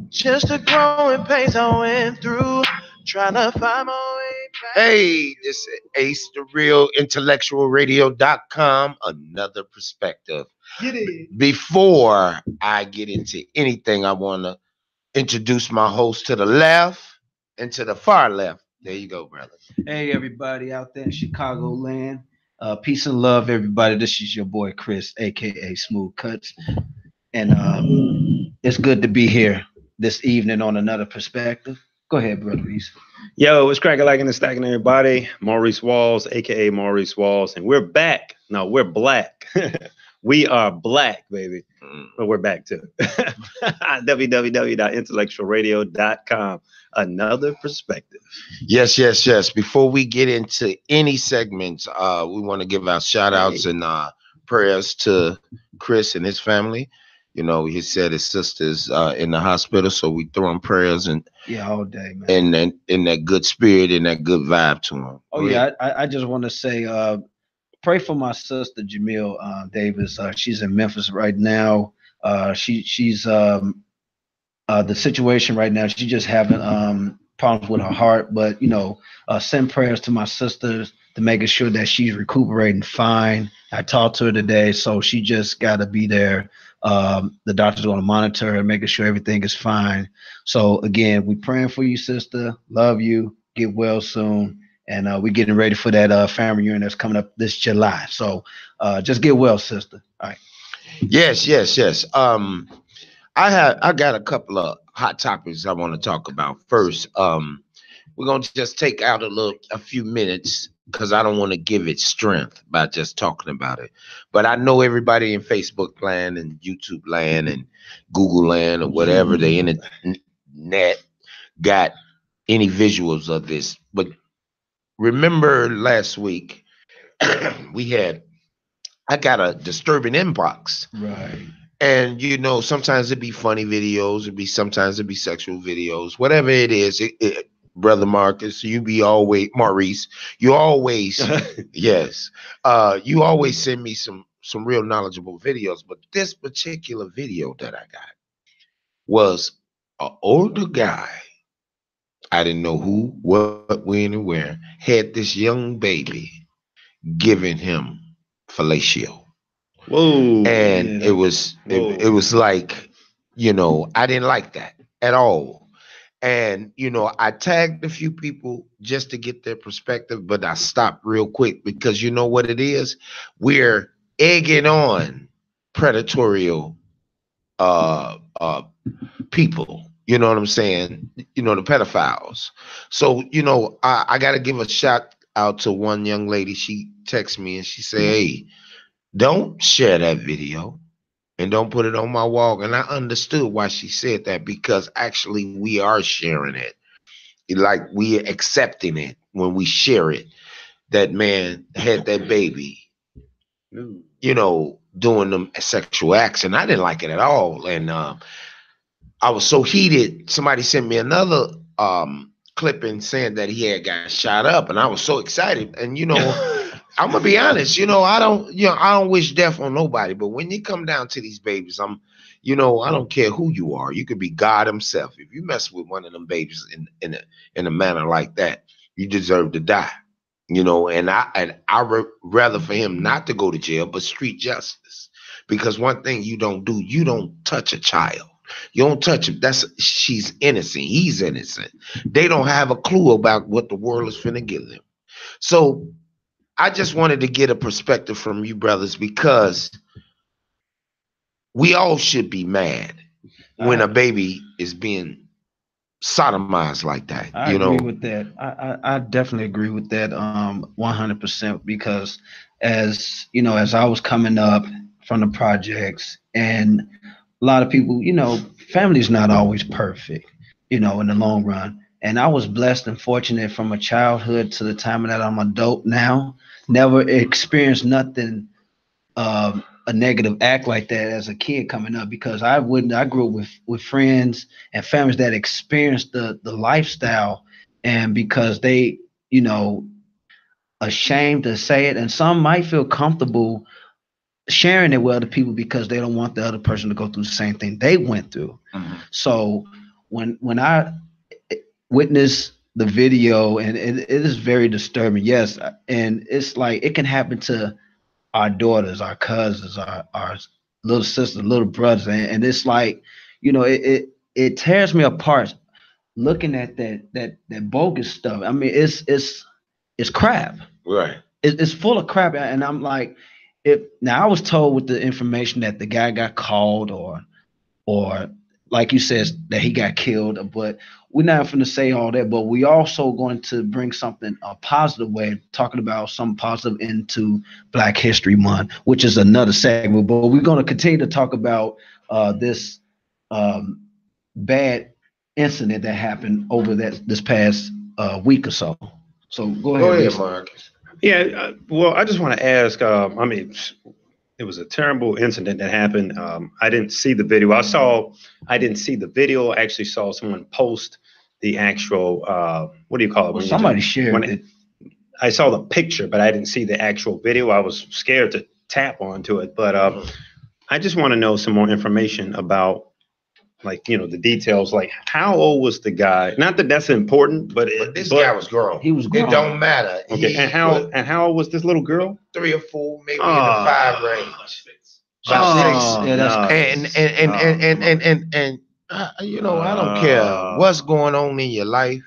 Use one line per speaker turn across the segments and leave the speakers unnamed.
Just the growing pains I went through, trying to find my way back.
Hey, this is Ace, the real IntellectualRadio.com. Another perspective.
Get it.
Before I get into anything, I want to introduce my host to the left and to the far left. There you go, brother.
Hey, everybody out there in Chicago land. Peace and love, everybody. This is your boy Chris, aka Smooth Cuts, and it's good to be here this evening on another perspective. Go ahead, brother Reese.
Yo, it's cracking like in the stacking, everybody. Maurice Walls, aka Maurice Walls, and we're back. No, we're black. We are black, baby. But we're back too. www.intellectualradio.com. Another perspective.
Yes. Before we get into any segments, we want to give our shout outs and prayers to Chris and his family. You know, he said his sister's in the hospital, so we throw him prayers and
all day, man.
And in that good spirit and that good vibe to him.
I just want to say pray for my sister Jamil Davis. She's in Memphis right now. She's the situation right now. She's just having problems with her heart, but send prayers to my sister to making sure that she's recuperating fine. I talked to her today, so she just got to be there. The doctor's going to monitor her, making sure everything is fine. So again, we praying for you, sister. Love you. Get well soon. And we're getting ready for that family reunion that's coming up this July. So just get well, sister. All right.
Yes. I got a couple of hot topics I want to talk about. First, we're gonna just take out a few minutes because I don't want to give it strength by just talking about it. But I know everybody in Facebook land and YouTube land and Google land or whatever the internet got any visuals of this. But remember last week I got a disturbing inbox.
Right.
And sometimes it'd be funny videos, sometimes it'd be sexual videos, whatever it is. Brother Marcus, Maurice, you always yes. You always send me some real knowledgeable videos, but this particular video that I got was an older guy. I didn't know who, what, when, and where, had this young baby giving him fellatio.
Whoa.
And it was like, I didn't like that at all. And, I tagged a few people just to get their perspective, but I stopped real quick because you know what it is? We're egging on predatory people. You know what I'm saying? The pedophiles. So, I got to give a shout out to one young lady. She texted me and she said, hey, don't share that video and don't put it on my wall. And I understood why she said that, because actually we are sharing it. Like we are accepting it when we share it. That man had that baby, doing them sexual acts. And I didn't like it at all. And I was so heated. Somebody sent me another clipping saying that he had got shot up. And I was so excited. And, I'm gonna be honest, I don't wish death on nobody, but when you come down to these babies, I don't care who you are. You could be God himself. If you mess with one of them babies in a manner like that, you deserve to die. And I rather for him not to go to jail, but street justice. Because one thing you don't do, you don't touch a child. You don't touch him. She's innocent. He's innocent. They don't have a clue about what the world is finna give them. So I just wanted to get a perspective from you brothers, because we all should be mad when a baby is being sodomized like that.
I agree with that. I definitely agree with that 100%, because as I was coming up from the projects, and a lot of people, family's not always perfect, in the long run. And I was blessed and fortunate from a childhood to the time that I'm adult now. Never experienced nothing, a negative act like that as a kid coming up, because I grew up with friends and families that experienced the lifestyle, and because they, ashamed to say it, and some might feel comfortable sharing it with other people because they don't want the other person to go through the same thing they went through. So when I witness the video, and it is very disturbing, yes, and it's like it can happen to our daughters, our cousins, our little sisters, little brothers, and it's like, it tears me apart looking at that bogus stuff. I mean, it's crap.
Right.
It's full of crap, and I'm like, now I was told with the information that the guy got called, or like you said, that he got killed, but we're not going to say all that, but we also going to bring something a positive way, talking about something positive into Black History Month, which is another segment. But we're going to continue to talk about this bad incident that happened over this past week or so. So go ahead,
Marcus.
Yeah, well, I just want to ask. I mean, it was a terrible incident that happened. I didn't see the video. I didn't see the video. I actually saw someone post the actual. What do you call it?
Well, somebody shared it.
I saw the picture, but I didn't see the actual video. I was scared to tap onto it, but I just want to know some more information about, like, the details, like how old was the guy? Not that that's important, but
this guy was grown.
He was grown.
It don't matter.
Okay, and how old was this little girl?
3 or 4, maybe in the 5 range.
About 6.
Yeah, that's I don't care what's going on in your life.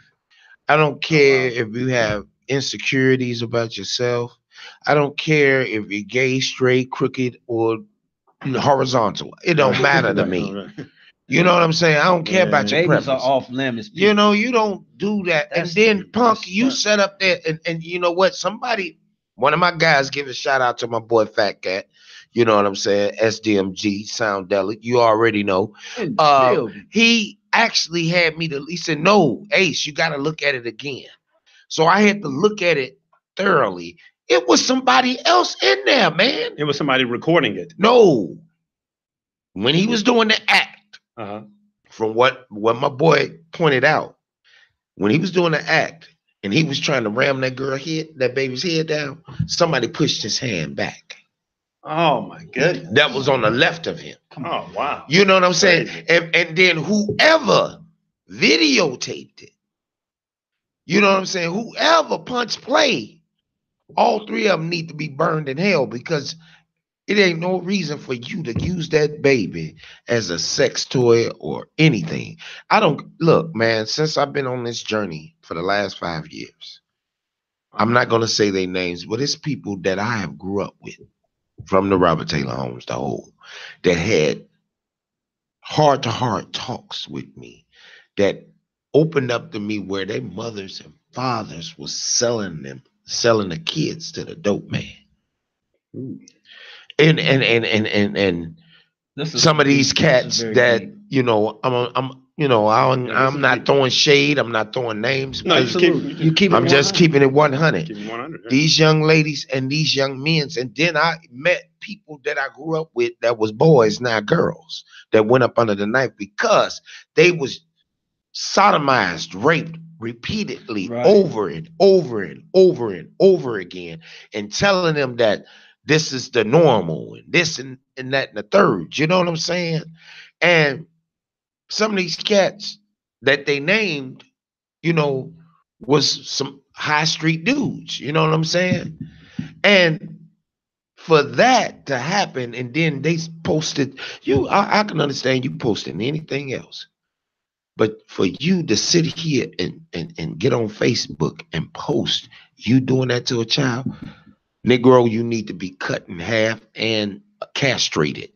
I don't care if you have insecurities about yourself. I don't care if you're gay, straight, crooked, or horizontal. It don't matter to me. You know what I'm saying? I don't care about your preference.
Babies are off limits.
You don't do that. And then, Punk, you set up there, and you know what? One of my guys, give a shout out to my boy Fat Cat. You know what I'm saying? SDMG, Soundelic. You already know. He actually had me he said, no, Ace, you got to look at it again. So I had to look at it thoroughly. It was somebody else in there, man.
It was somebody recording it.
No. When he was doing the act, from what my boy pointed out, when he was doing the act and he was trying to ram that baby's head down, somebody pushed his hand back.
Oh my goodness.
That was on the left of him.
Oh wow.
You know what I'm saying? And then whoever videotaped it, you know what I'm saying? Whoever punched play, all 3 of them need to be burned in hell, because it ain't no reason for you to use that baby as a sex toy or anything. Look, man, since I've been on this journey for the last 5 years, I'm not going to say their names, but it's people that I have grew up with from the Robert Taylor homes, the whole, that had heart-to-heart talks with me, that opened up to me where their mothers and fathers was selling the kids to the dope man. And some of these cats that I'm not throwing shade, I'm not throwing names.
No,
I'm just keeping it 100.
Keep it 100, right?
These young ladies and these young men, and then I met people that I grew up with that was boys, now girls, that went up under the knife because they was sodomized, raped repeatedly, over and over and over and over again, and telling them that this is the normal and this and that and the third. You know what I'm saying? And some of these cats that they named, was some high street dudes. You know what I'm saying? And for that to happen, and then they posted I can understand you posting anything else, but for you to sit here and get on Facebook and post you doing that to a child, Negro, you need to be cut in half and castrated.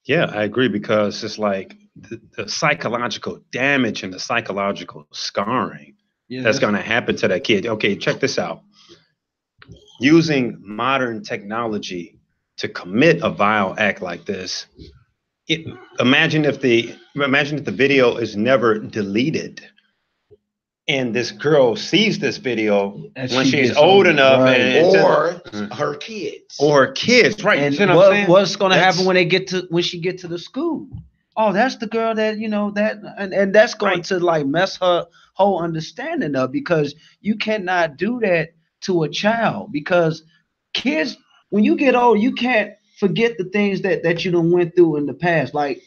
Yeah, I agree, because it's like the psychological damage and the psychological scarring that's going to happen to that kid. Okay, check this out. Using modern technology to commit a vile act like this, imagine if the video is never deleted, and this girl sees this video when she's old enough,
or her kids,
right? And what's going to happen when she get to the school? Oh, that's the girl that and that's going to like mess her whole understanding up, because you cannot do that to a child, because kids, when you get old, you can't forget the things that you done went through in the past. Like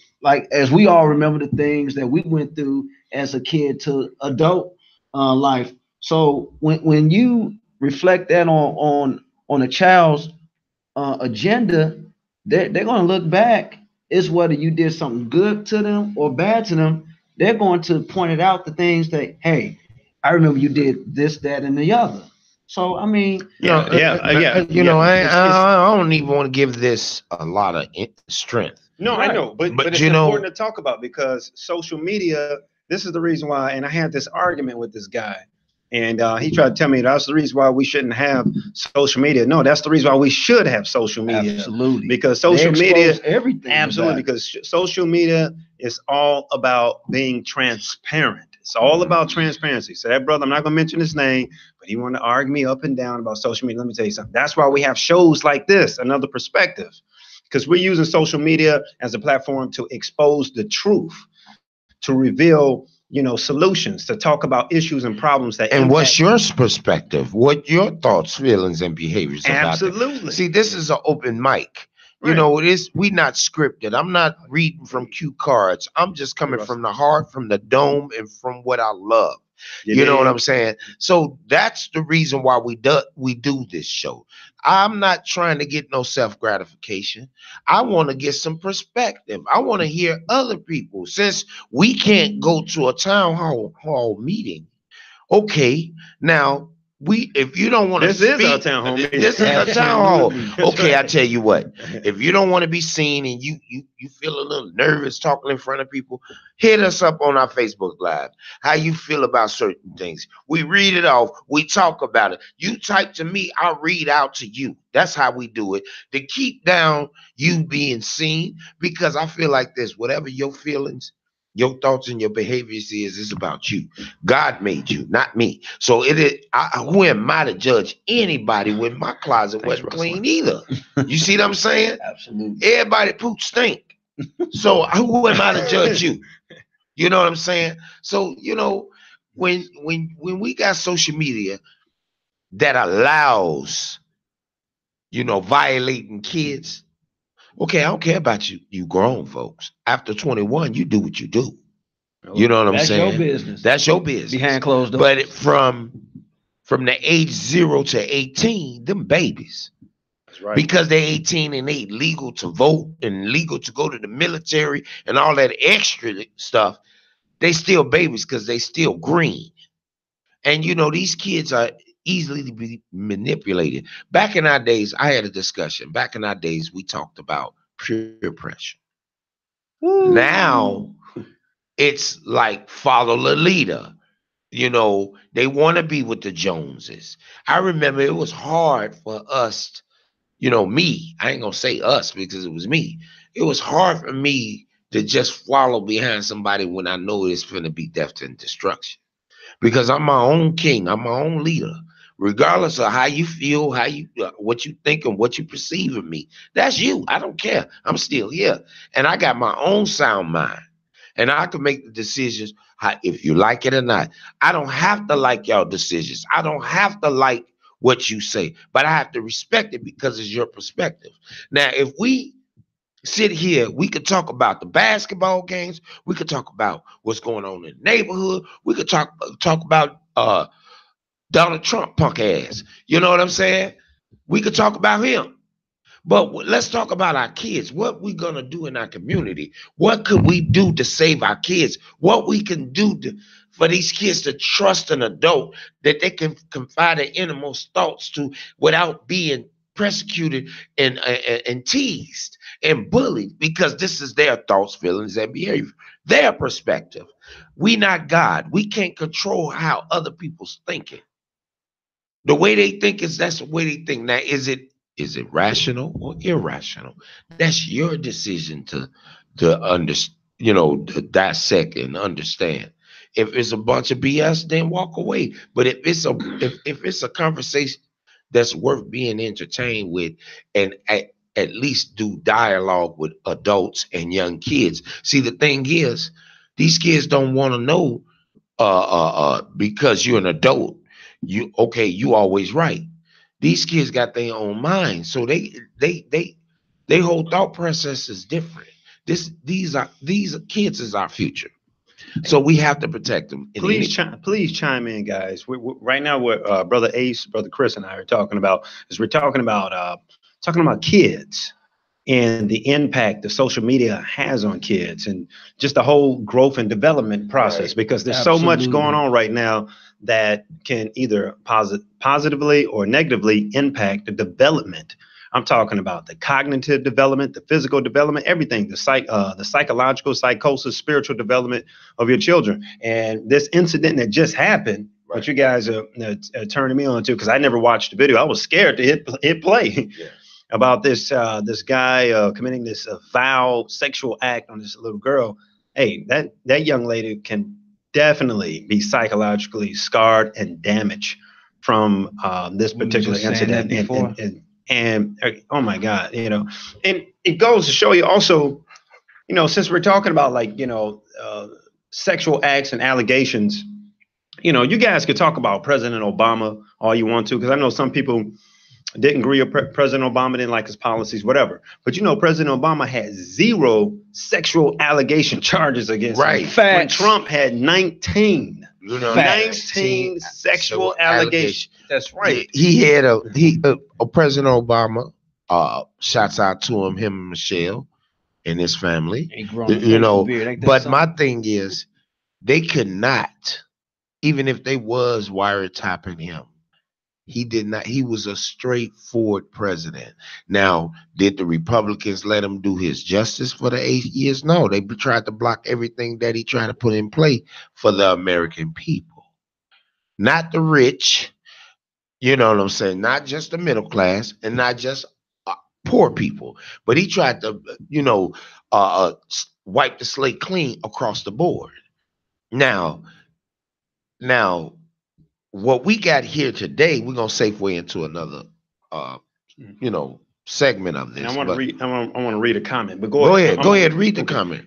as we all remember the things that we went through as a kid to adult life. So when you reflect that on a child's agenda, they're going to look back. It's whether you did something good to them or bad to them. They're going to point it out the things that, hey, I remember you did this, that, and the other. So I mean,
I don't even want to give this a lot of strength.
No, right. I know, but it's important to talk about, because social media. This is the reason why. And I had this argument with this guy, and he tried to tell me that's the reason why we shouldn't have social media. No, that's the reason why we should have social media.
Absolutely,
because social media,
everything.
Absolutely, because social media is all about being transparent. It's all about transparency. So that brother, I'm not going to mention his name, but he wanted to argue me up and down about social media. Let me tell you something. That's why we have shows like this, Another Perspective, because we're using social media as a platform to expose the truth, to reveal, solutions, to talk about issues and problems that.
And what's your perspective? What your thoughts, feelings, and behaviors about
Absolutely.
See, this is an open mic. Right. We not scripted. I'm not reading from cue cards. I'm just coming from the heart, from the dome, and from what I love. You know what I'm saying? So that's the reason why we do this show. I'm not trying to get no self-gratification. I want to get some perspective. I want to hear other people. Since we can't go to a town hall meeting, okay, now if you don't want to speak,
is our town hall meeting.
This is a town hall. Okay, I tell you what. If you don't want to be seen and you feel a little nervous talking in front of people, hit us up on our Facebook Live. How you feel about certain things. We read it off. We talk about it. You type to me, I'll read out to you. That's how we do it. To keep down you being seen, because I feel like this, whatever your feelings, your thoughts and your behaviors is about you. God made you, not me. So who am I to judge anybody when my closet wasn't clean either? You see what I'm saying?
Absolutely.
Everybody poop stink. So who am I to judge you? You know what I'm saying? So, when we got social media that allows, violating kids. Okay, I don't care about you grown folks. After 21, you do what you do. You know what I'm saying?
That's your business.
That's your business.
Behind closed doors.
But from the age 0 to 18, them babies.
That's right.
Because they're 18 and they legal to vote and legal to go to the military and all that extra stuff, they still babies because they still green. And these kids are easily to be manipulated. Back in our days, I had a discussion. Back in our days, we talked about peer pressure. Ooh. Now it's like follow the leader. They want to be with the Joneses. I remember it was hard for us, me. I ain't gonna say us because it was me. It was hard for me to just follow behind somebody when I know it's gonna be death and destruction. Because I'm my own king. I'm my own leader. Regardless of how you feel, what you think, and what you perceive of me, that's you. I don't care. I'm still here, and I got my own sound mind, and I can make the decisions if you like it or not. I don't have to like y'all decisions. I don't have to like what you say, but I have to respect it because it's your perspective. Now, if we sit here, we could talk about the basketball games. We could talk about what's going on in the neighborhood. We could talk about Donald Trump punk ass. You know what I'm saying? We could talk about him. But let's talk about our kids. What we going to do in our community? What could we do to save our kids? What we can do for these kids to trust an adult that they can confide their innermost thoughts to without being persecuted and teased and bullied, because this is their thoughts, feelings, and behavior, their perspective. We not God. We can't control how other people's thinking. The way they think that's the way they think. Now, is it rational or irrational? That's your decision to to dissect and understand. If it's a bunch of BS, then walk away. But if it's a conversation that's worth being entertained with, and at least do dialogue with adults and young kids. See, the thing is, these kids don't want to know because you're an adult, you always right. These kids got their own mind, so they Their whole thought process is different. These kids is our future. So we have to protect them.
Please chime in, guys. Right now, what Brother Ace, Brother Chris, and I are talking about is we're talking about kids and the impact the social media has on kids and just the whole growth and development process. Right. Because there's so much going on right now that can either positively or negatively impact the development. I'm talking about the cognitive development, the physical development, everything, the psychological, psychosis, spiritual development of your children. And this incident that just happened, right, what you guys are turning me on to, because I never watched the video. I was scared to hit play. Yeah. About this guy committing this foul sexual act on this little girl. Hey, that young lady can definitely be psychologically scarred and damaged from this particular incident. And oh my God, and it goes to show you also, since we're talking about sexual acts and allegations, you guys could talk about President Obama all you want to, because I know some people didn't agree with President Obama, didn't like his policies, whatever. But President Obama had 0 sexual allegation charges against him. When Trump had 19. 19 sexual allegations. That's right.
He had President Obama. Shouts out to him and Michelle and his family. But my thing is, they could not, even if they was wiretapping him. He did not. He was a straightforward president. Now, did the Republicans let him do his justice for the 8 years? No, they tried to block everything that he tried to put in play for the American people, not the rich. You know what I'm saying? Not just the middle class and not just poor people, but he tried to, wipe the slate clean across the board. Now. What we got here today, we're gonna segue into another, segment of this.
And I want to read a comment, but
go ahead, read the comment.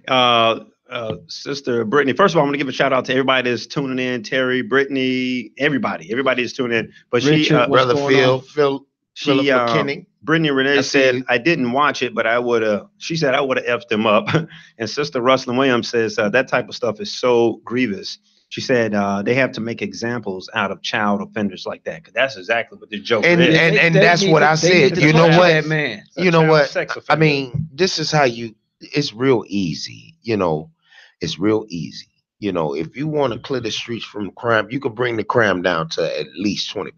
Sister Brittany. First of all, I'm gonna give a shout out to everybody that's tuning in. Terry, Brittany, everybody is tuning in. But
Richard, brother Philip McKinney.
Brittany Renee said, I didn't watch it, but I would have. She said I would have effed him up. And Sister Ruslyn Williams says that type of stuff is so grievous. She said they have to make examples out of child offenders like that, because that's exactly what the joke is.
And that's what I said. You know what, man? You know what? I mean, this is how it's real easy. It's real easy. If you want to clear the streets from crime, you can bring the crime down to at least 20%,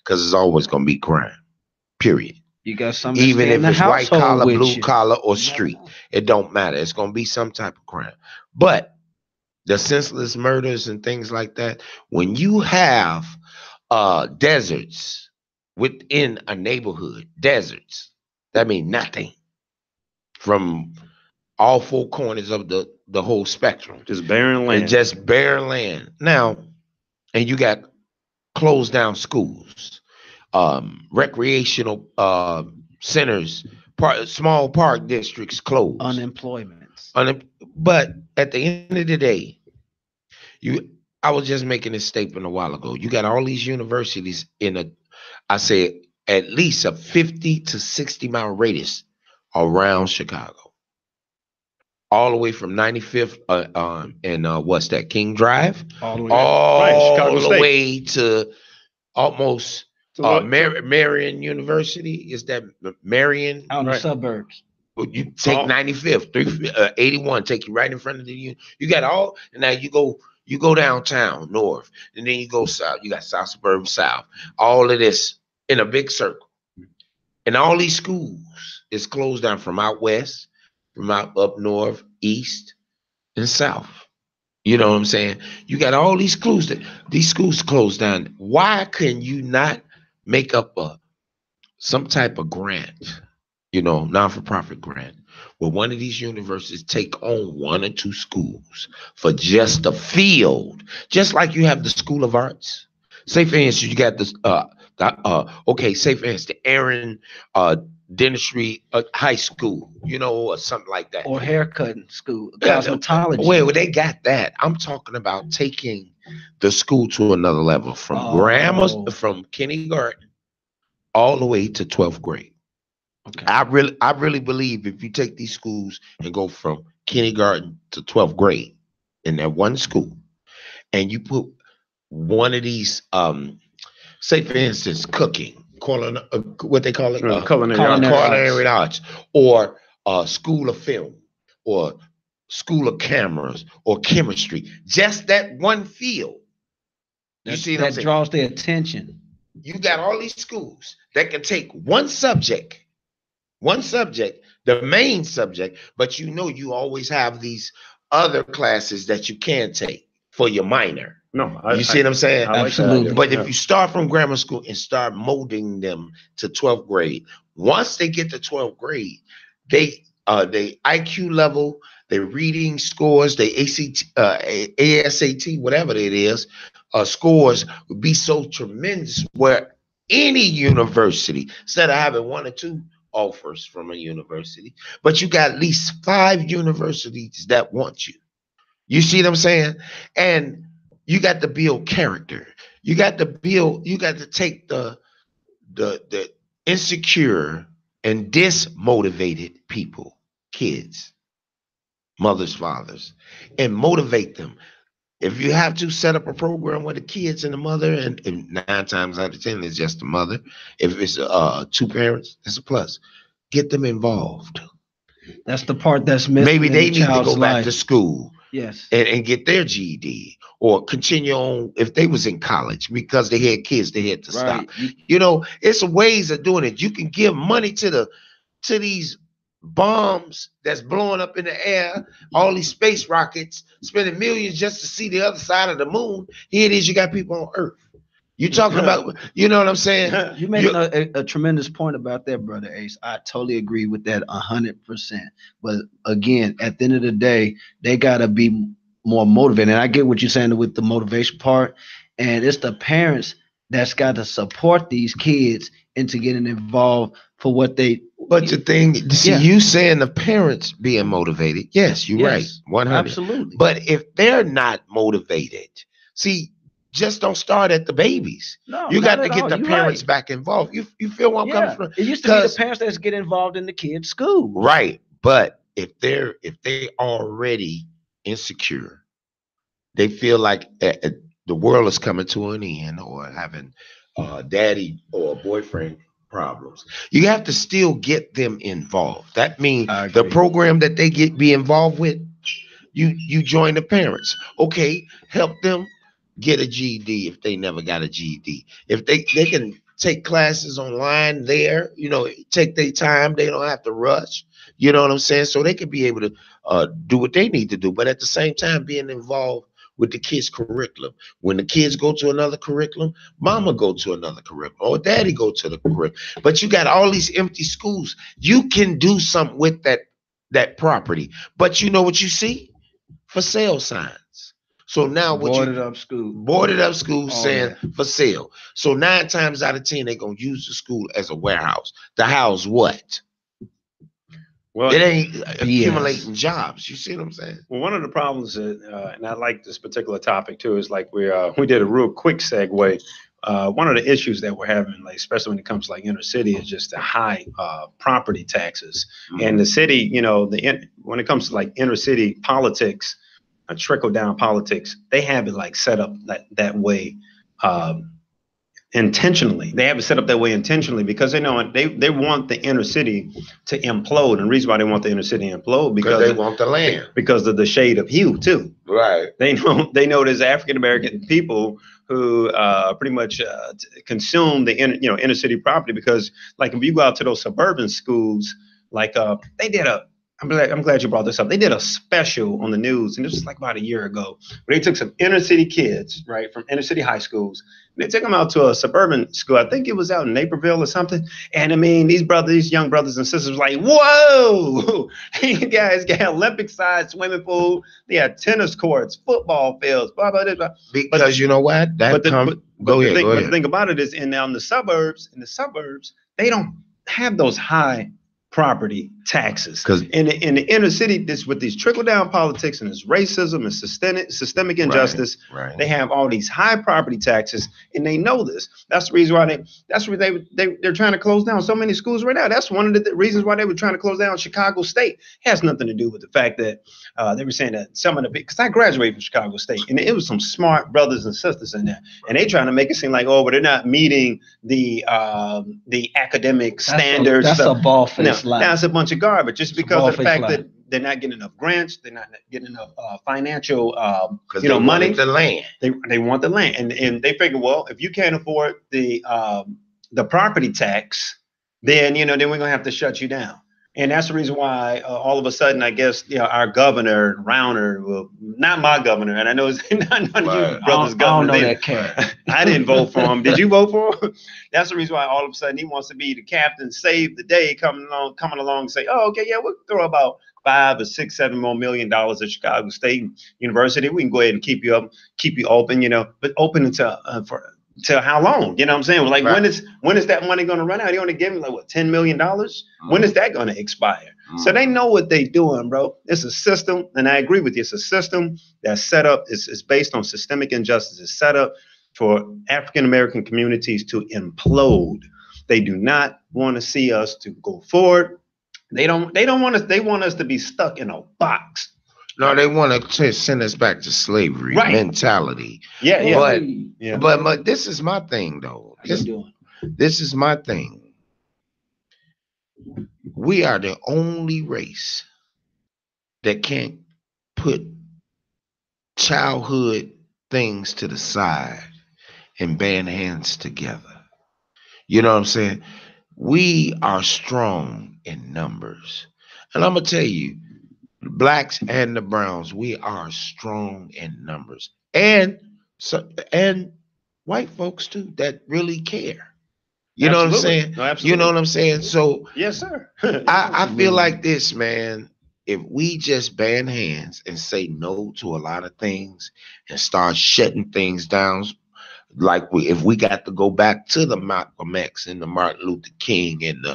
because it's always going to be crime, period.
You got some,
even if it's white collar, blue collar, or street, it don't matter. It's going to be some type of crime. But the senseless murders and things like that, when you have deserts within a neighborhood, that means nothing from all 4 corners of the whole spectrum.
Just barren land.
Just barren land. Now, and you got closed down schools, recreational centers, small park districts closed.
Unemployment.
But at the end of the day, I was just making this statement a while ago. You got all these universities in at least a 50 to 60 mile radius around Chicago, all the way from 95th and what's that, King Drive, all the way to almost Marion University. Is that Marion?
Out in the suburbs.
You take 95th, 81, take you right in front of you got all, and now you go downtown north, and then you go south. You got South Suburban South. All of this in a big circle, and all these schools is closed down from out west, from out up north, east, and south. You know what I'm saying? You got all these schools closed down. Why can you not make up some type of grant? Non-for-profit grant, where one of these universities take on 1 or 2 schools for just the field, just like you have the School of Arts. Say for instance, you got this. Say for instance, the Aaron Dentistry High School, or something like that,
or haircutting school, cosmetology.
Well, they got that. I'm talking about taking the school to another level from from kindergarten all the way to 12th grade.
Okay.
I really believe if you take these schools and go from kindergarten to 12th grade in that one school, and you put one of these, say for instance, cooking, what they call it,
Culinary arts.
Culinary
culinary arts, or school of film, or school of cameras, or chemistry. Just that one field. You see what I'm
That
saying?
draws their attention.
You got all these schools that can take one subject, the main subject, but you always have these other classes that you can take for your minor.
No,
You see what I'm saying?
I like that
Absolutely.
idea.
But
Yeah.
if you start from grammar school and start molding them to 12th grade, once they get to 12th grade, they IQ level, their reading scores, their ACT, ASAT, whatever it is, scores would be so tremendous where any university, instead of having one or two offers from a university, but you got at least 5 universities that want you. You see what I'm saying? And you got to build character. You got to take the insecure and dismotivated people, kids, mothers, fathers, and motivate them. If you have to set up a program with the kids and the mother, and 9 times out of 10 it's just the mother. If it's 2 parents, it's a plus. Get them involved.
That's the part that's missing.
Maybe
in
they
the
need to
child's
go back
life.
to school.
Yes.
And get their GED, or continue on if they was in college because they had kids, they had to stop. It's ways of doing it. You can give money to these bombs that's blowing up in the air, all these space rockets, spending millions just to see the other side of the moon. Here it is, you got people on Earth. You talking about, you know what I'm saying?
You're making a tremendous point about that, Brother Ace. I totally agree with that 100%. But again, at the end of the day, they got to be more motivated. And I get what you're saying with the motivation part. And it's the parents that's got to support these kids into getting involved for what they.
But the thing, see, you saying the parents being motivated. Yes, you're right. 100.
Absolutely.
But if they're not motivated, see, just don't start at the babies.
No,
you got to get
all.
the
You're
parents
right.
back involved. You feel where I'm coming from?
It used to be the parents that get involved in the kids' school.
Right. But if they already insecure, they feel like the world is coming to an end, or having daddy or boyfriend problems, you have to still get them involved. That means the program that they be involved with, you join the parents. Okay, help them get a GED if they never got a GED. If they can take classes online there, take their time. They don't have to rush. You know what I'm saying? So they can be able to do what they need to do, but at the same time being involved with the kids' curriculum. When the kids go to another curriculum, mama go to another curriculum, or daddy go to the curriculum. But you got all these empty schools. You can do something with that property. But you know what you see? For sale signs. So now
boarded up school
saying for sale. So 9 times out of 10, they're gonna use the school as a warehouse to house what? Well, it ain't accumulating jobs. You see what I'm saying?
Well, one of the problems, and I like this particular topic too, is like we did a real quick segue. One of the issues that we're having, like especially when it comes to like inner city, is just the high property taxes. Mm-hmm. And the city, when it comes to like inner city politics, trickle down politics, they have it like set up that way intentionally. They have it set up that way intentionally because they know they want the inner city to implode. And the reason why they want the inner city to implode because
they want the land,
because of the shade of hue too.
Right.
They know there's African American people who pretty much consume the inner city property, because like if you go out to those suburban schools, like they did I'm glad you brought this up. They did a special on the news, and this was like about a year ago, where they took some inner city kids, right, from inner city high schools. They took them out to a suburban school. I think it was out in Naperville or something. And I mean, these young brothers and sisters were like, whoa, you guys got Olympic-sized swimming pool. They had tennis courts, football fields, blah, blah, blah, blah.
Because you know what? Go ahead.
The thing about it is, in the suburbs, they don't have those high property taxes. Because in the inner city, this with these trickle down politics and this racism and systemic injustice, they have all these high property taxes, and they know this. That's the reason why they're trying to close down so many schools right now. That's one of the reasons why they were trying to close down Chicago State. It has nothing to do with the fact that they were saying that some of the because I graduated from Chicago State, and it was some smart brothers and sisters in there, and they trying to make it seem like, oh, but they're not meeting the academic standards.
That's a ball-faced lie.
That's a bunch of garbage, just because of the fact that they're not getting enough grants, they're not getting enough financial, money.
The land.
They want the land, and they figure, well, if you can't afford the property tax, then then we're gonna have to shut you down. And that's the reason why all of a sudden, I guess, our governor, Rauner, well, not my governor, and I know it's not none of you brothers' governor.
I don't know that cat.
I didn't vote for him. Did you vote for him? That's the reason why all of a sudden he wants to be the captain, save the day, coming along and say, oh, okay, yeah, we'll throw about $5 or $6, $7 more million at Chicago State University. We can go ahead and keep you open, but open until how long? You know what I'm saying? Like, when is that money going to run out? They only give me like, what, $10 million? When is that going to expire? So they know what they're doing, bro. It's a system, and I agree with you. It's a system that's set up. It's based on systemic injustice. It's set up for African-American communities to implode. They do not want to see us to go forward. They don't want us. They want us to be stuck in a box.
No, they want to send us back to slavery mentality.
Yeah.
But this is my thing, though. This is my thing. We are the only race that can't put childhood things to the side and band hands together. You know what I'm saying? We are strong in numbers. And I'm going to tell you, the blacks and the browns, we are strong in numbers. And white folks, too, that really care. You know what I'm saying?
No,
you know what I'm saying? So,
yes, sir.
I feel like this, man. If we just band hands and say no to a lot of things and start shutting things down, like if we got to go back to the Malcolm X and the Martin Luther King and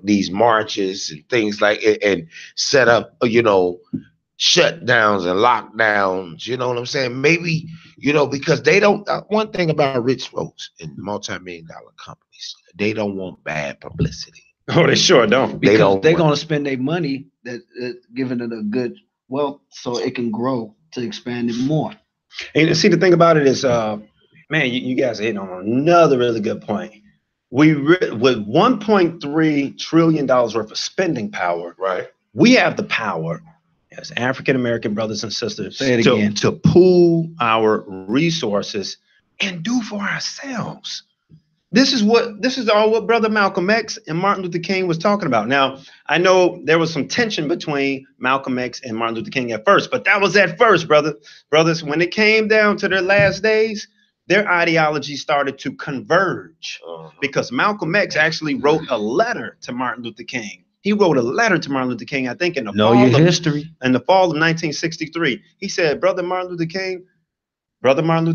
these marches and things like it, and set up shutdowns and lockdowns, you know what I'm saying? Maybe, because they don't, one thing about rich folks in multi-million-dollar companies, they don't want bad publicity.
Oh, they sure don't.
Because they're going to spend their money that giving it a good wealth so it can grow to expand it more.
And see, the thing about it is, man, you guys are hitting on another really good point. With $1.3 trillion worth of spending power,
right?
We have the power as African-American brothers and sisters
to
pool our resources and do for ourselves. This is all what Brother Malcolm X and Martin Luther King was talking about. Now, I know there was some tension between Malcolm X and Martin Luther King at first, but that was at first, brothers. When it came down to their last days, their ideology started to converge because Malcolm X actually wrote a letter to Martin Luther King. He wrote a letter to Martin Luther King, I think, in the fall of 1963. He said, Brother Martin Luther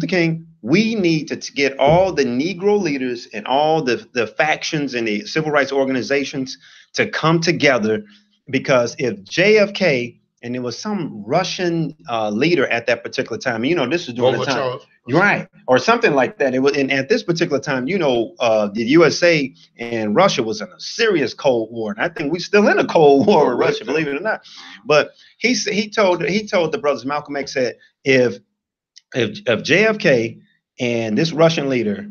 King, we need to get all the Negro leaders and all the factions and the civil rights organizations to come together, because if JFK, and there was some Russian leader at that particular time, this was during the time, right, or something like that. It was, and at this particular time, the USA and Russia was in a serious Cold War, and I think we're still in a Cold War with Russia, believe it or not. But he told the brothers, Malcolm X said, if JFK and this Russian leader,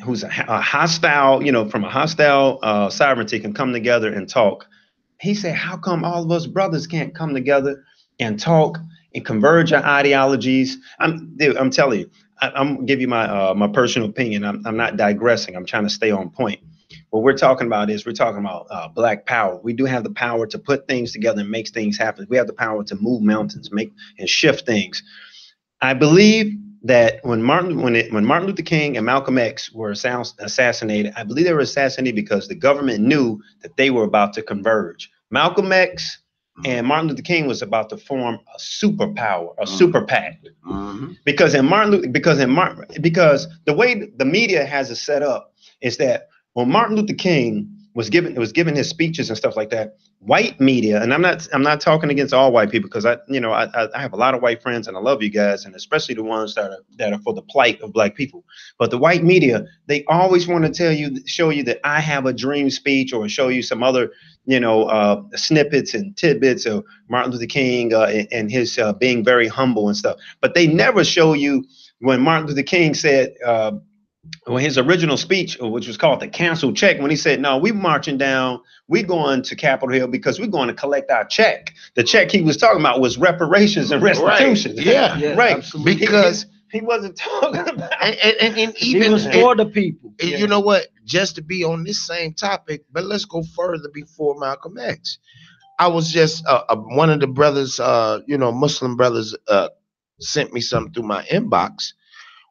who's a hostile, from a hostile sovereignty, can come together and talk, he said, how come all of us brothers can't come together and talk and converge our ideologies? I'm telling you, I'm gonna give you my personal opinion. I'm not digressing. I'm trying to stay on point. What we're talking about Black power. We do have the power to put things together and make things happen. We have the power to move mountains, make and shift things. I believe that when Martin Luther King and Malcolm X were assassinated, I believe they were assassinated because the government knew that they were about to converge. Malcolm X and Martin Luther King was about to form a superpower, a super PAC. Because the way the media has it set up is that when Martin Luther King was giving his speeches and stuff like that, white media, and I'm not talking against all white people, because I have a lot of white friends and I love you guys, and especially the ones that are for the plight of black people. But the white media, they always want to show you that I have a dream speech, or show you some other snippets and tidbits of Martin Luther King and his being very humble and stuff. But they never show you when Martin Luther King said, when his original speech, which was called the cancel check, when he said, no, we marching down, we going to Capitol Hill because we're going to collect our check. The check he was talking about was reparations and restitution.
Right. Yeah,
right.
Absolutely.
Because
he wasn't talking about,
and even
He was for the people.
You know what? Just to be on this same topic, but let's go further before Malcolm X. I was just one of the brothers, Muslim brothers, sent me something through my inbox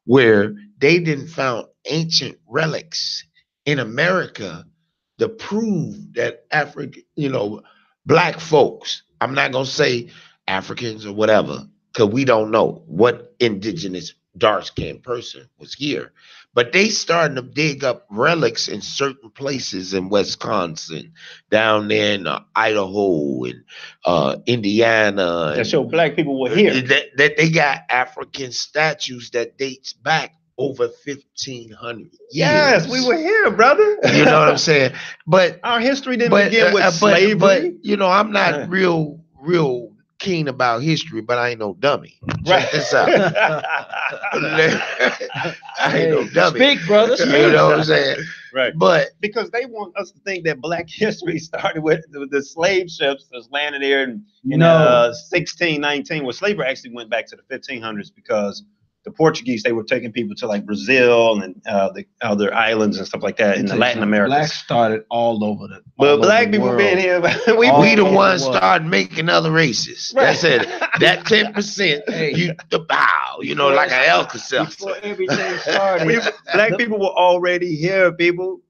where they didn't found ancient relics in America to prove that black folks, I'm not gonna say Africans or whatever, because we don't know what indigenous dark-skinned person was here. But they starting to dig up relics in certain places in Wisconsin, down there in Idaho and Indiana.
that show black people were here.
That they got African statues that dates back over 1,500 years.
Yes, we were here, brother.
You know what I'm saying? But
our history didn't begin with slavery.
But I'm not real keen about history, but I ain't no dummy. Check this out. I ain't no dummy.
Speak, brother.
You know what I'm saying?
Right.
But
because they want us to think that black history started with the slave ships that's landed here in 1619. Well, slavery actually went back to the 1500s, because the Portuguese, they were taking people to like Brazil and the other islands and stuff like that in the Latin America.
Black started all over the.
But black people being here,
we the ones started making other races.
Right.
That's it. That 10%, you the bow, like an Alka-Seltzer.
Before everything started,
Black people were already here, people.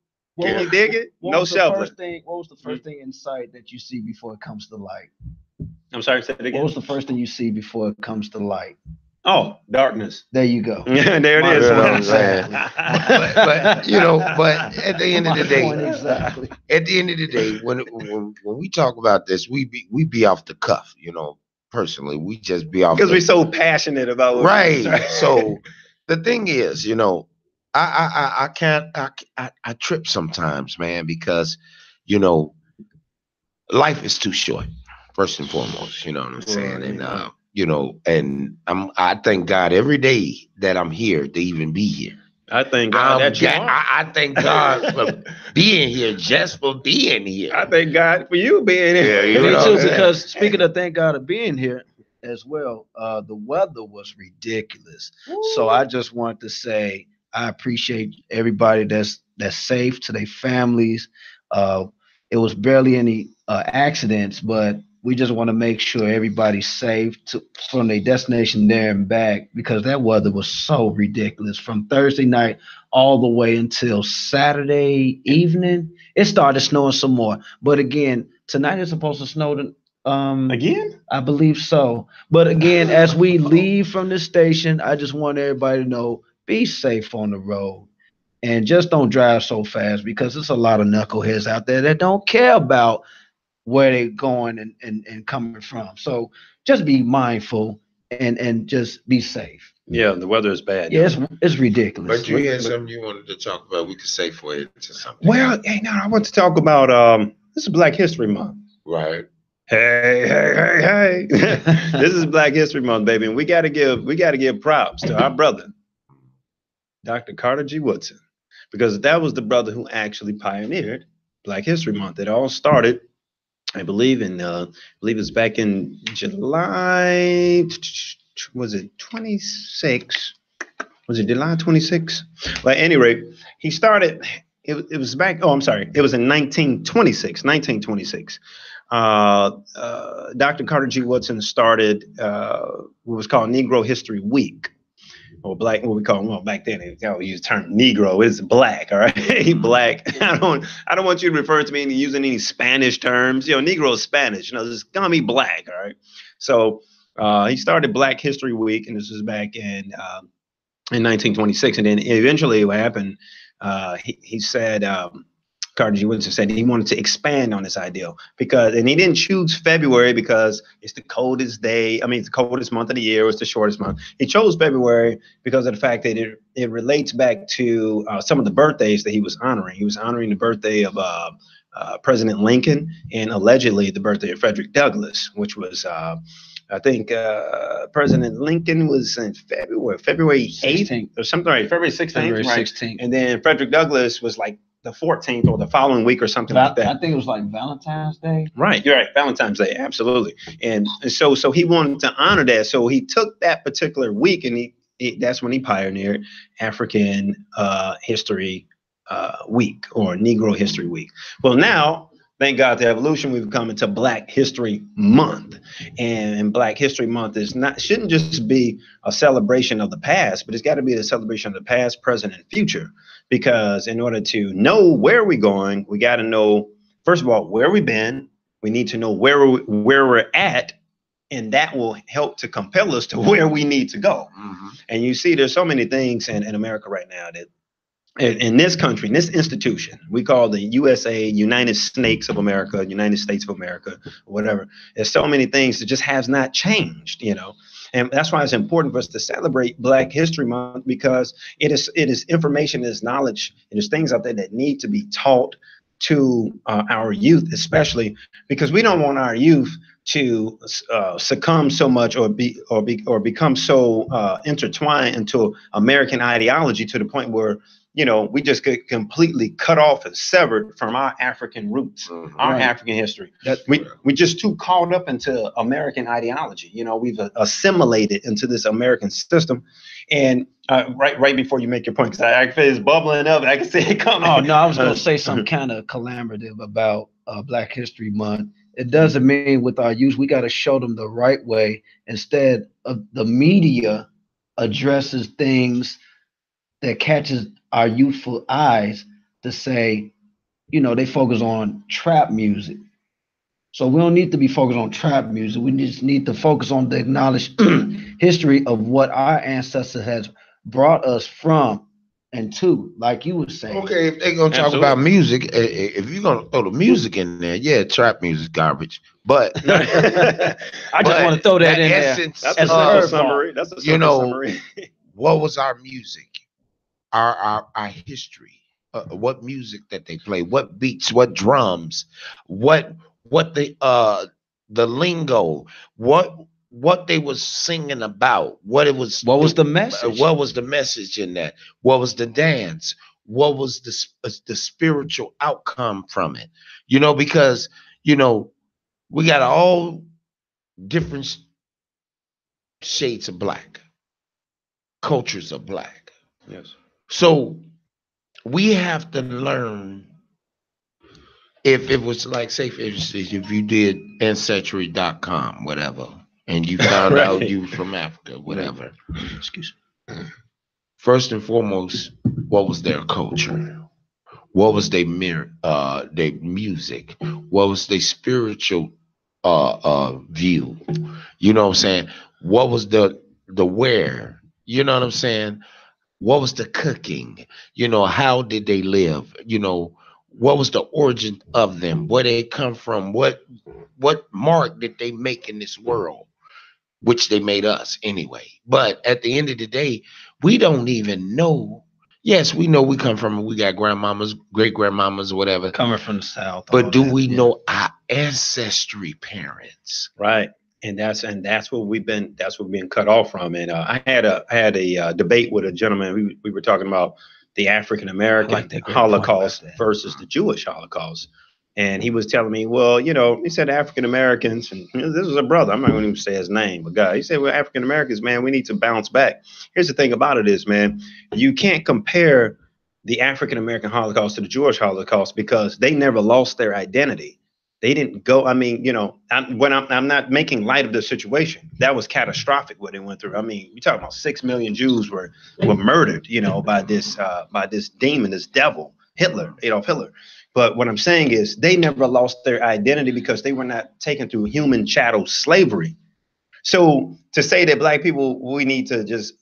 Can you dig it? No shelter.
What was the first thing in sight that you see before it comes to light?
I'm sorry, say it again.
What was the first thing you see before it comes to light?
Oh, darkness.
There you go.
Yeah, there it is.
You know what I'm saying? but at the end of the day,
Exactly.
at the end of the day, when we talk about this, we be off the cuff, personally. We just be off
because we're so passionate about what
right. So the thing is, I trip sometimes, man, because life is too short, first and foremost, you know what I'm saying? And I thank God every day that I'm here to even be here.
I thank God that you are.
I thank God for being here, just for being here.
I thank God for you being here.
Yeah,
Me too, because speaking of thank God of being here as well, the weather was ridiculous. Ooh. So I just want to say I appreciate everybody that's safe, to their families. It was barely any accidents, but we just want to make sure everybody's safe from their destination there and back, because that weather was so ridiculous from Thursday night all the way until Saturday evening. It started snowing some more. But again, tonight is supposed to snow
again?
I believe so. But again, as we leave from this station, I just want everybody to know, be safe on the road. And just don't drive so fast, because there's a lot of knuckleheads out there that don't care about where they're going and coming from. So just be mindful and just be safe.
Yeah, the weather is bad.
Yeah, it's ridiculous.
But you had something you wanted to talk about. We could segue into something.
Well, hey, now I want to talk about this is Black History Month.
Right.
Hey. This is Black History Month, baby. And we gotta give props to our brother, Dr. Carter G. Woodson, because that was the brother who actually pioneered Black History Month. It all started, I believe it's back in July, was it 26? Was it July 26? Well, at any rate, he started, it was back, oh, I'm sorry, it was in 1926. Dr. Carter G. Woodson started what was called Negro History Week. Or black, what we call them. Well, back then they used the term Negro. It's black, all right? Black. I don't want you to refer to me using any Spanish terms. Negro is Spanish. It's gonna be black, all right? So he started Black History Week, and this was back in 1926. And then eventually, what happened? He said, Carter G. Woodson said he wanted to expand on this ideal and he didn't choose February because it's the coldest day. I mean, it's the coldest month of the year. It's the shortest month. He chose February because of the fact that it relates back to some of the birthdays that he was honoring. He was honoring the birthday of President Lincoln and allegedly the birthday of Frederick Douglass, which was, I think President Lincoln was in February 8th or something, right? February 16th,
February
right?
16th.
And then Frederick Douglass was like the 14th or the following week or something like that.
I think it was like Valentine's Day.
Right, you're right. Valentine's Day, absolutely. And so he wanted to honor that. So he took that particular week and that's when he pioneered African History Week or Negro History Week. Well, now, thank God to evolution, we've come into Black History Month. And Black History Month shouldn't just be a celebration of the past, but it's got to be a celebration of the past, present, and future. Because in order to know where we're going, we got to know, first of all, where we've been. We need to know where we're at, and that will help to compel us to where we need to go. Mm-hmm. And you see, there's so many things in America right now that in this country, in this institution, we call the USA, United Snakes of America, United States of America, whatever. There's so many things that just has not changed, you know. And that's why it's important for us to celebrate Black History Month, because it is information, it is knowledge, and there's things out there that need to be taught to our youth, especially because we don't want our youth to succumb so much or become so intertwined into American ideology to the point where, you know, we just get completely cut off and severed from our African roots, our African history. We just too caught up into American ideology. You know, we've assimilated into this American system. And right before you make your point, because I feel it's bubbling up, and I can see it coming.
Oh no, I was going to say some kind of collaborative about Black History Month. It doesn't mean with our youth we got to show them the right way. Instead of the media addresses things that catches our youthful eyes to say, you know, they focus on trap music. So we don't need to be focused on trap music. We just need to focus on the acknowledged history of what our ancestors has brought us from and to, like you were saying.
Okay, if they're going to talk about music, if you're going to throw the music in there, yeah, trap music garbage. But
I just want to throw that in
essence, there. That's a summary. That's a summary.
What was our music? Our history, what music that they play, what beats, what drums, what the lingo, what they was singing about, what was
the message,
what was the message in that, what was the dance, what was the spiritual outcome from it, you know, because, you know, we got all different shades of Black, cultures of Black.
Yes.
So we have to learn. If it was like, say, for instance, if you did Ancestry.com, whatever, and you found out you were from Africa, whatever.
Excuse me.
First and foremost, what was their culture? What was their music? What was their spiritual view? You know what I'm saying? What was the wear? You know what I'm saying? What was the cooking? You know, how did they live? You know, what was the origin of them? Where they come from? What mark did they make in this world? Which they made us anyway. But at the end of the day, we don't even know. Yes, we know we come from, we got grandmamas, great grandmamas, or whatever.
Coming from the South.
But do we know our ancestry parents?
Right. And that's what we've been cut off from. And I had a debate with a gentleman. We were talking about the African American Holocaust versus the Jewish Holocaust. And he was telling me, well, you know, he said African Americans, and this was a brother, I'm not going to even say his name, but guy, he said, well, African Americans, man, we need to bounce back. Here's the thing about it is, man, you can't compare the African American Holocaust to the Jewish Holocaust because they never lost their identity. They didn't go. I mean, you know, I'm not making light of the situation. That was catastrophic what they went through. I mean, you're talking about 6 million Jews were murdered, you know, by this demon, this devil, Hitler, Adolf Hitler. But what I'm saying is they never lost their identity because they were not taken through human chattel slavery. So to say that Black people, we need to just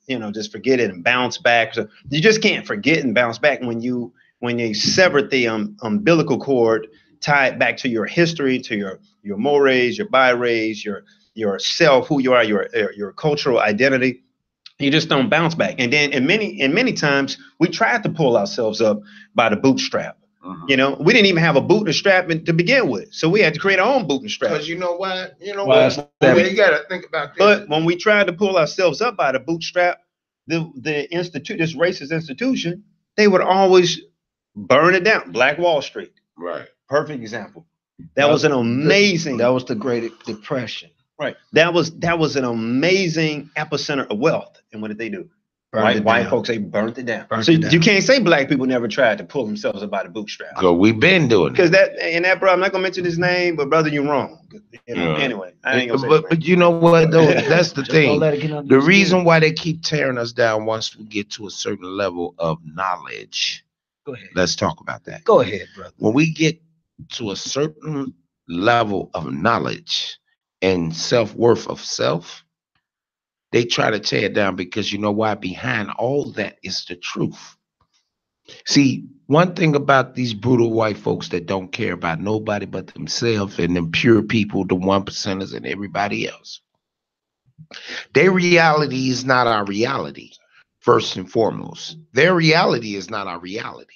forget it and bounce back. So you just can't forget and bounce back when you when you severed the umbilical cord, tied back to your history, to your mores, your bires, your self, who you are, your cultural identity. You just don't bounce back. And then in many times we tried to pull ourselves up by the bootstrap. You know, we didn't even have a boot and strap to begin with, so we had to create our own boot and strap.
Because you know what? You got to think about this.
But when we tried to pull ourselves up by the bootstrap, this racist institution, they would always burn it down. Black Wall Street,
right?
Perfect example. That was an amazing.
That was the Great Depression,
right? That was an amazing epicenter of wealth. And what did they do? White folks, they burnt it down. You can't say black people never tried to pull themselves up by the bootstrap.
Because we've been doing it.
Because that bro, I'm not gonna mention his name, but brother, you're wrong. Anyway, I ain't gonna say
but you know what though? That's the thing. The reason why they keep tearing us down once we get to a certain level of knowledge.
Go ahead.
Let's talk about that.
Go ahead, brother.
When we get to a certain level of knowledge and self-worth of self, they try to tear it down because you know why? Behind all that is the truth. See, one thing about these brutal white folks that don't care about nobody but themselves and them pure people, the 1%ers and everybody else. Their reality is not our reality, first and foremost. Their reality is not our reality.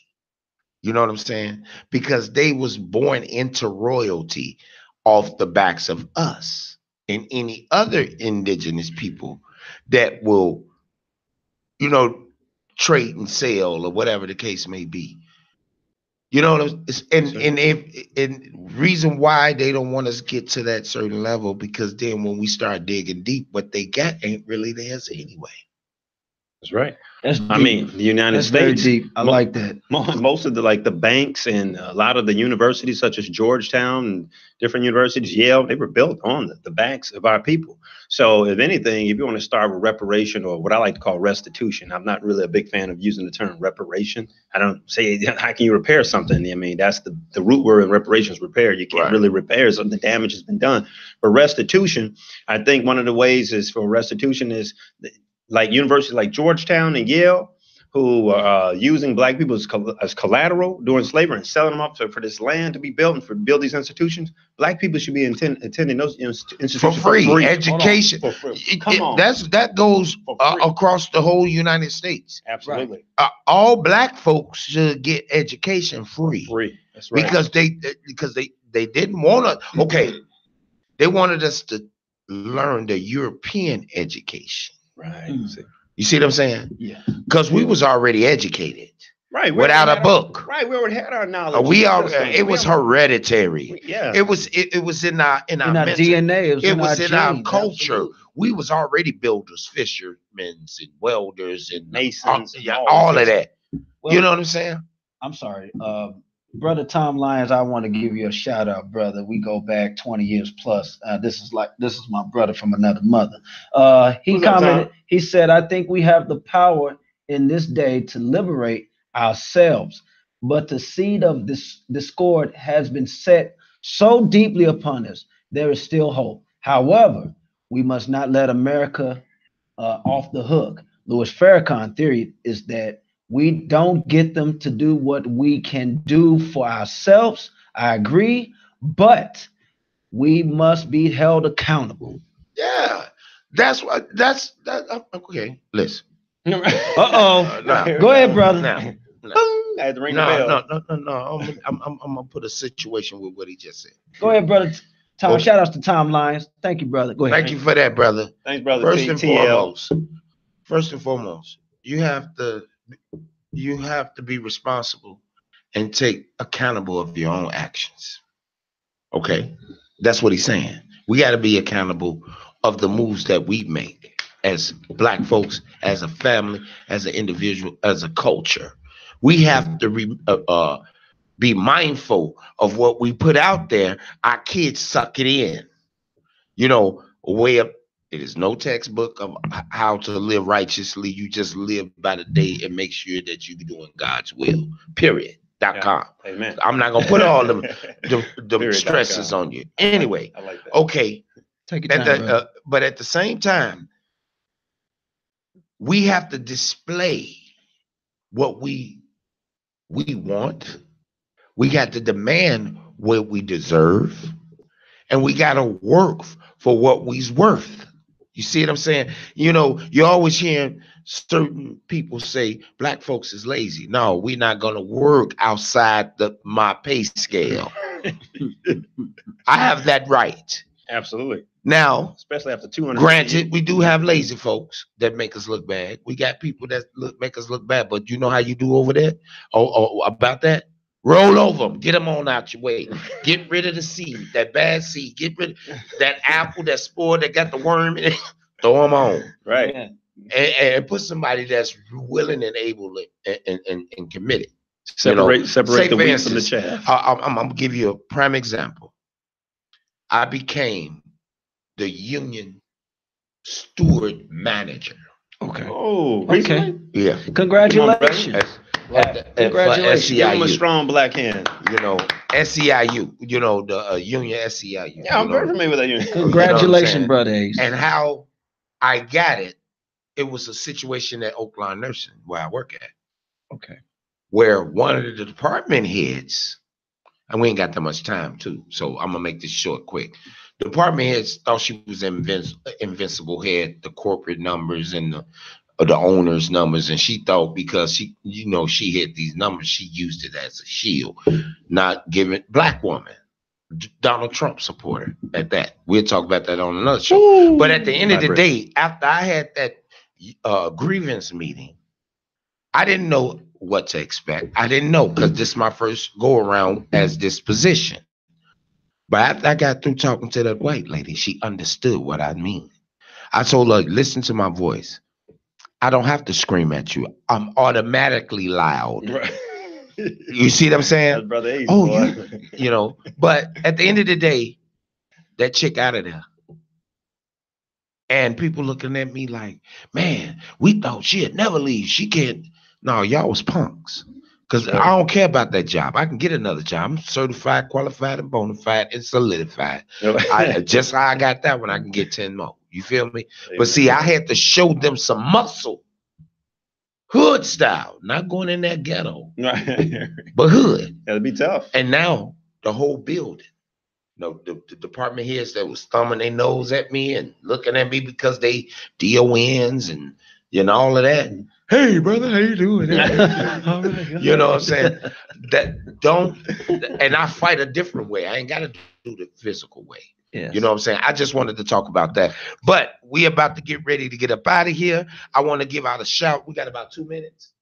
You know what I'm saying? Because they was born into royalty off the backs of us and any other indigenous people that will, you know, trade and sell or whatever the case may be. You know, and reason why they don't want us to get to that certain level, because then when we start digging deep, what they got ain't really theirs anyway.
That's right. I mean, the United States.
Very deep. I like that.
Most of the banks and a lot of the universities, such as Georgetown and different universities, Yale, they were built on the backs of our people. So, if anything, if you want to start with reparation, or what I like to call restitution, I'm not really a big fan of using the term reparation. I don't say how can you repair something. I mean, that's the root word in reparations, repair. You can't really repair something. The damage has been done. But restitution, I think one of the ways is for restitution is like universities like Georgetown and Yale, who are using black people as collateral during slavery and selling them up for this land to be built and for build these institutions. Black people should be attending those institutions
for free. Education.
For free.
That goes across the whole United States.
Absolutely.
All black folks should get education free.
Free. That's right.
Because they didn't want to. Okay, they wanted us to learn the European education.
Right.
You see what I'm saying?
Yeah.
Because we was already educated.
Right.
Without a book.
Right. We already had our knowledge.
It was hereditary.
Yeah.
It was in our
DNA.
It was in our culture.
Absolutely.
We was already builders, fishermen, and welders, and
masons,
all of that.
Well,
you know what I'm saying?
I'm sorry. Brother Tom Lyons, I want to give you a shout out, brother. We go back 20 years plus. This is my brother from another mother. He commented, he said, I think we have the power in this day to liberate ourselves, but the seed of this discord has been set so deeply upon us, there is still hope. However, we must not let America off the hook. Louis Farrakhan's theory is that we don't get them to do what we can do for ourselves. I agree, but we must be held accountable.
Yeah, that's okay. Listen.
Go ahead, brother.
Now,
I had to ring the bell.
No. I'm gonna put a situation with what he just said.
Go ahead, brother. Tom, shout outs to Tom Lyons. Thank you, brother. Go ahead.
Thank you for that, brother.
Thanks, brother.
First and foremost, you have to be responsible and take accountable of your own actions. Okay, that's what he's saying. We got to be accountable of the moves that we make as black folks, as a family, as an individual, as a culture. We have to be mindful of what we put out there. Our kids suck it in. You know, it is no textbook of how to live righteously. You just live by the day and make sure that you're doing God's will. Period. .com.
Amen.
I'm not gonna put all them stresses on you. Anyway,
I like that.
Okay.
Take your time,
but at the same time, we have to display what we we want. We got to demand what we deserve. And we got to work for what we's worth. You see what I'm saying? You know, you're always hearing certain people say black folks is lazy. No, we're not going to work outside my pay scale. I have that right.
Absolutely.
Now,
especially after 200.
Granted, we do have lazy folks that make us look bad. We got people that make us look bad. But you know how you do over there? Oh, about that? Roll over them. Get them on out your way. Get rid of the seed, that bad seed. Get rid of that apple, that spore that got the worm in it. Throw them on.
Right.
And put somebody that's willing and able and committed.
Separate the wheat from the chaff.
I'm going to give you a prime example. I became the union steward manager.
Okay.
Oh,
okay.
Recently?
Yeah.
Congratulations.
Congratulations.
Give him a strong black hand.
You know, SEIU, you know, the union SEIU.
Yeah, I'm very familiar with that union.
Congratulations,
you know
brother Ace.
And how I got it, it was a situation at Oakland Nursing where I work at.
Okay.
Where one of the department heads, and we ain't got that much time too, so I'm gonna make this short, quick. The department heads thought she was invincible, had the corporate numbers and the owner's numbers, and she thought because she hit these numbers, she used it as a shield, not giving black woman, Donald Trump supporter at that. We'll talk about that on another show. Ooh, but at the end of the day, after I had that grievance meeting, I didn't know what to expect. I didn't know because this is my first go around as this position. But after I got through talking to that white lady, she understood what I mean. I told her, listen to my voice. I don't have to scream at you. I'm automatically loud. Right. You see what I'm saying?
That's Brother Ace,
you know. But at the end of the day, that chick out of there. And people looking at me like, man, we thought she'd never leave. She can't. No, y'all was punks. Because I don't care about that job. I can get another job. I'm certified, qualified, and bona fide, and solidified. Just how I got that one, I can get 10 more. You feel me? Amen. But see, I had to show them some muscle. Hood style. Not going in that ghetto. But hood.
Gotta be tough.
And now, the whole building. The department heads that was thumbing their nose at me and looking at me because they DONs and all of that. Hey, brother, how you doing? You know what I'm saying? And I fight a different way. I ain't got to do the physical way. Yes. You know what I'm saying? I just wanted to talk about that. But we about to get ready to get up out of here. I want to give out a shout. We got about 2 minutes.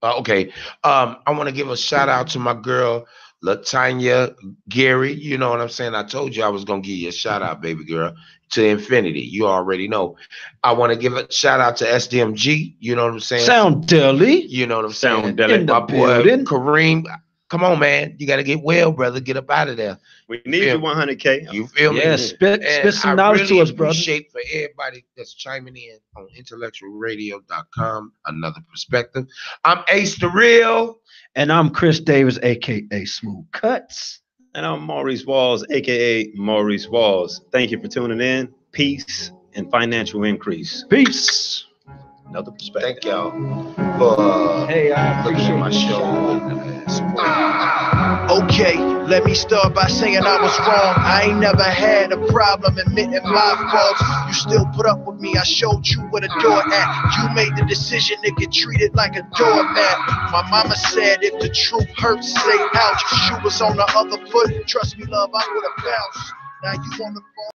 Okay. I want to give a shout out to my girl, LaTanya Gary. You know what I'm saying? I told you I was going to give you a shout out, baby girl. To infinity. You already know. I want to give a shout out to SDMG. You know what I'm saying?
Sound Deli.
You know what I'm saying?
Sound Deli.
My boy Kareem. Come on, man. You got to get well, brother. Get up out of there.
We need you 100K.
You feel me?
Yeah, spit some knowledge to us, brother. I
appreciate for everybody that's chiming in on IntellectualRadio.com. Another perspective. I'm Ace the Real.
And I'm Chris Davis, a.k.a. Smooth Cuts.
And I'm Maurice Walls, a.k.a. Maurice Walls. Thank you for tuning in. Peace and financial increase.
Peace.
Another perspective.
Thank y'all for
I appreciate
my show.
Okay, let me start by saying I was wrong. I ain't never had a problem admitting my faults. You still put up with me, I showed you where the door at. You made the decision to get treated like a doormat. My mama said if the truth hurts, say ouch. Shoe was on the other foot, trust me love, I would've bounced. Now you on the phone.